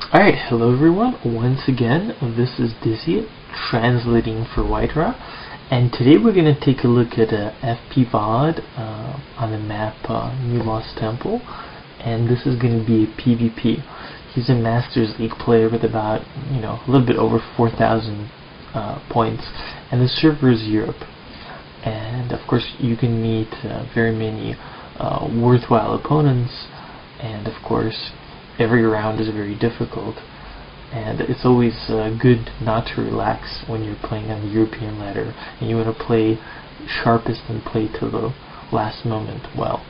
Alright, hello everyone. Once again, this is Dizzy translating for WhiteRa, and today we're going to take a look at FP VOD on the map New Lost Temple, and this is going to be a PvP. He's a Masters League player with about, a little bit over 4,000 points, and the server is Europe. And of course, you can meet very many worthwhile opponents, and of course, every round is very difficult, and it's always good not to relax when you're playing on the European ladder, and you want to play sharpest and play to the last moment well.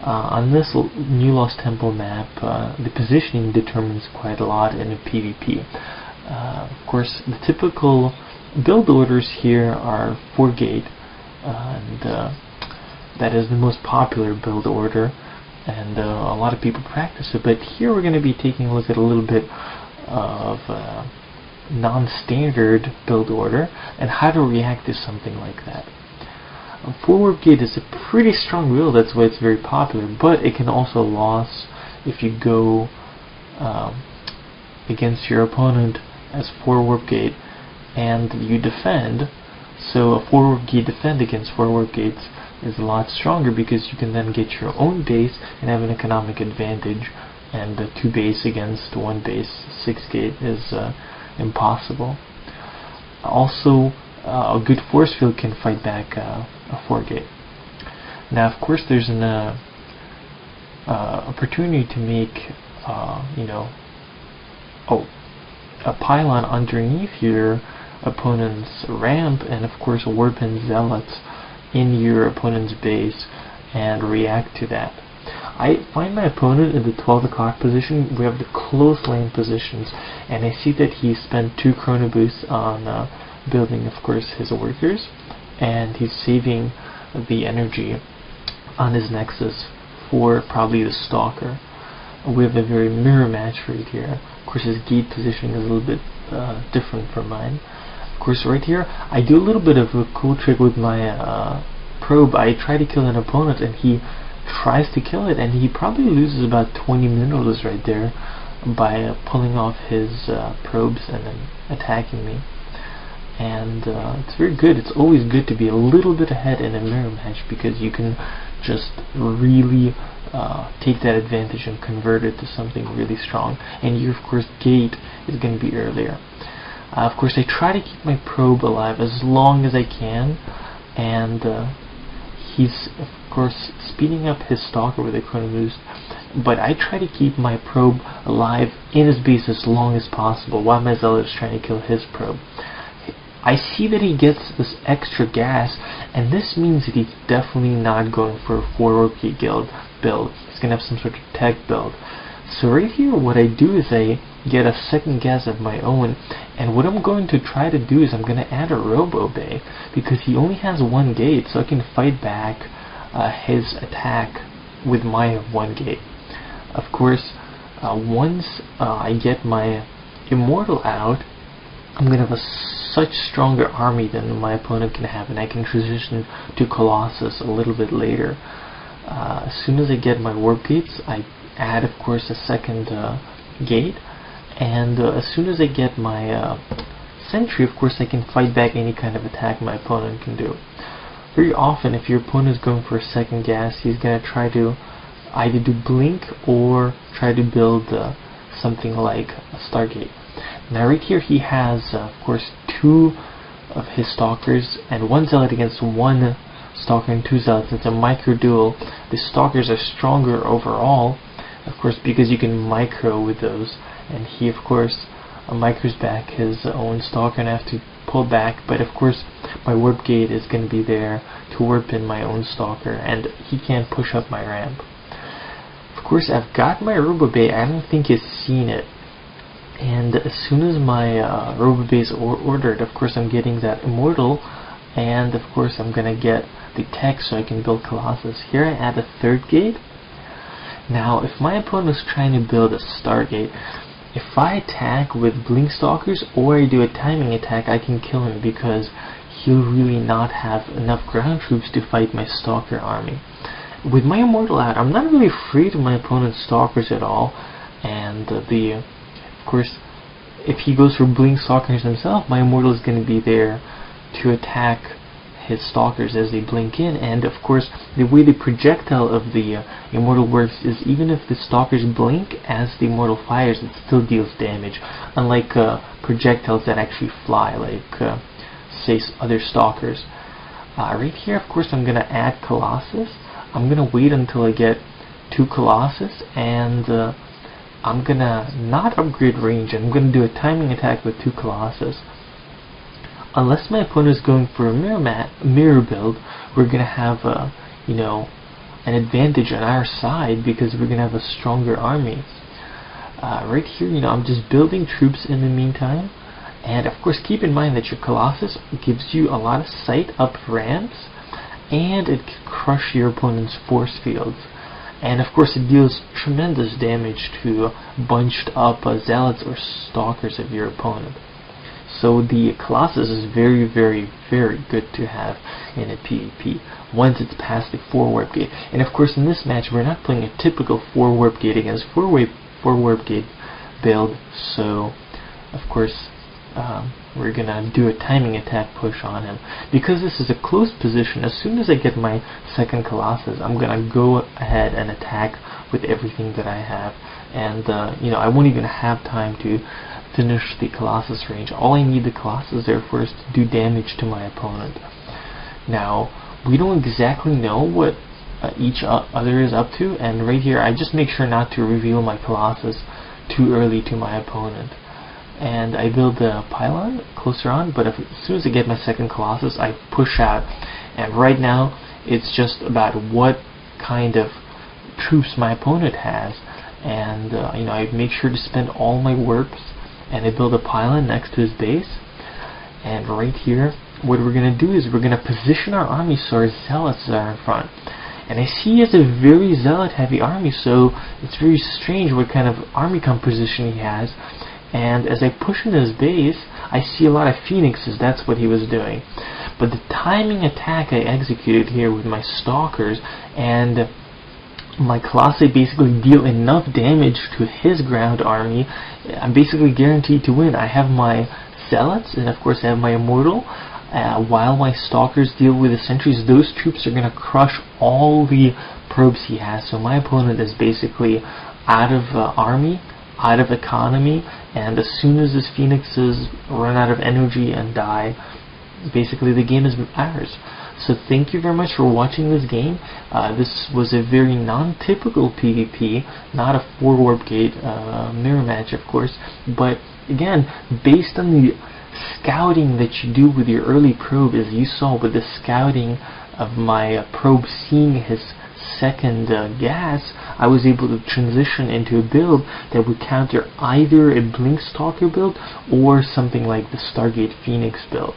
On this New Lost Temple map, the positioning determines quite a lot in a PvP. Of course, the typical build orders here are 4-gate, and that is the most popular build order, and a lot of people practice it, but here we're going to be taking a look at a little bit of non-standard build order and how to react to something like that. 4-warp gate is a pretty strong build, that's why it's very popular, but it can also lose if you go against your opponent as 4-warp gate and you defend. So a 4-warp gate defend against 4-warp gates is a lot stronger because you can then get your own base and have an economic advantage, and 2 base against 1 base 6-gate is impossible. Also, a good force field can fight back a 4-gate. Now of course there's an opportunity to make a pylon underneath your opponent's ramp, and of course warp in zealots in your opponent's base and react to that. I find my opponent in the 12 o'clock position. We have the close lane positions, and I see that he spent 2 chrono boosts on building, of course, his workers, and he's saving the energy on his nexus for probably the stalker. We have a very mirror match right here. Of course, his gate positioning is a little bit different from mine. Of course, right here, I do a little bit of a cool trick with my probe. I try to kill an opponent, and he tries to kill it, and he probably loses about 20 minerals right there by pulling off his probes and then attacking me. And it's very good. It's always good to be a little bit ahead in a mirror match because you can just really take that advantage and convert it to something really strong. And your, of course, gate is going to be earlier. Of course, I try to keep my probe alive as long as I can, and he's, of course, speeding up his stalker with a chrono boost, but I try to keep my probe alive in his base as long as possible while my zealot is trying to kill his probe. I see that he gets this extra gas, and this means that he's definitely not going for a 4-warp gate guild build. He's going to have some sort of tech build. So right here, what I do is I get a second gas of my own, and what I'm going to try to do is I'm going to add a robo bay because he only has 1 gate, so I can fight back his attack with my 1 gate. Of course, once I get my immortal out, I'm going to have such stronger army than my opponent can have, and I can transition to Colossus a little bit later. As soon as I get my warp gates, I add, of course, a second gate, and as soon as I get my sentry, of course, I can fight back any kind of attack my opponent can do. Very often, if your opponent is going for a second gas, he's going to try to either do blink or try to build something like a Stargate. Now right here he has, of course, 2 of his stalkers and 1 zealot against 1 stalker and 2 zealots. It's a micro duel. The stalkers are stronger overall, of course, because you can micro with those, and he, of course, micros back his own stalker, and I have to pull back, but of course my warp gate is going to be there to warp in my own stalker, and he can't push up my ramp. Of course, I've got my robo bay. I don't think he's seen it, and as soon as my robo bay is ordered, of course I'm getting that immortal, and of course I'm going to get the tech so I can build Colossus. Here I add a 3rd gate. Now if my opponent is trying to build a Stargate, if I attack with blink stalkers or I do a timing attack, I can kill him because he'll really not have enough ground troops to fight my stalker army. With my immortal out, I'm not really afraid of my opponent's stalkers at all, and the Of course, if he goes for Blink Stalkers himself, my Immortal is going to be there to attack his Stalkers as they blink in. And of course, the way the projectile of the Immortal works is even if the Stalkers blink as the Immortal fires, it still deals damage, unlike projectiles that actually fly, like say other Stalkers. Right here, of course, I'm going to add Colossus. I'm going to wait until I get 2 Colossus, and I'm going to not upgrade range. I'm going to do a timing attack with 2 Colossus. Unless my opponent is going for a mirror build, we're going to have an advantage on our side because we're going to have a stronger army. Right here, I'm just building troops in the meantime. And of course, keep in mind that your Colossus gives you a lot of sight up ramps, and it can crush your opponent's force fields. And of course, it deals tremendous damage to bunched up Zealots or Stalkers of your opponent. So the Colossus is very, very, very good to have in a PvP once it's past the 4 warp gate. And of course, in this match, we're not playing a typical 4 warp gate against 4 warp gate build. So of course, we're gonna do a timing attack push on him. Because this is a close position, as soon as I get my second Colossus, I'm gonna go ahead and attack with everything that I have. And I won't even have time to finish the Colossus range. All I need the Colossus there for is to do damage to my opponent. Now, we don't exactly know what each other is up to, and right here I just make sure not to reveal my Colossus too early to my opponent. And I build the pylon closer on, but as soon as I get my second Colossus, I push out. And right now, it's just about what kind of troops my opponent has. And I make sure to spend all my warps, and I build a pylon next to his base. And right here, what we're going to do is we're going to position our army so our Zealots are in front. And I see he has a very Zealot heavy army, so it's very strange what kind of army composition he has. And as I push into his base, I see a lot of Phoenixes. That's what he was doing. But the timing attack I executed here with my Stalkers and my Colossi basically deal enough damage to his ground army. I'm basically guaranteed to win. I have my Zealots, and of course I have my Immortal. While my Stalkers deal with the sentries, those troops are going to crush all the probes he has. So my opponent is basically out of army, out of economy, and as soon as his Phoenixes run out of energy and die, basically the game is ours. So thank you very much for watching this game. This was a very non-typical PvP, not a 4 warp gate mirror match, of course, but again, based on the scouting that you do with your early probe, as you saw with the scouting of my probe seeing his second gas, I was able to transition into a build that would counter either a Blink Stalker build or something like the Stargate Phoenix build.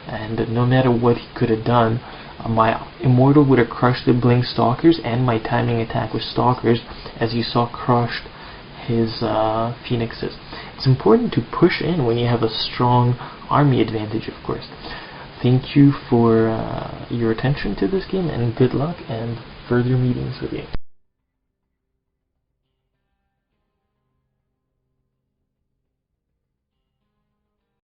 And no matter what he could have done, my Immortal would have crushed the Blink Stalkers, and my timing attack with Stalkers, as you saw, crushed his Phoenixes. It's important to push in when you have a strong army advantage, of course. Thank you for your attention to this game, and good luck and further meetings with you.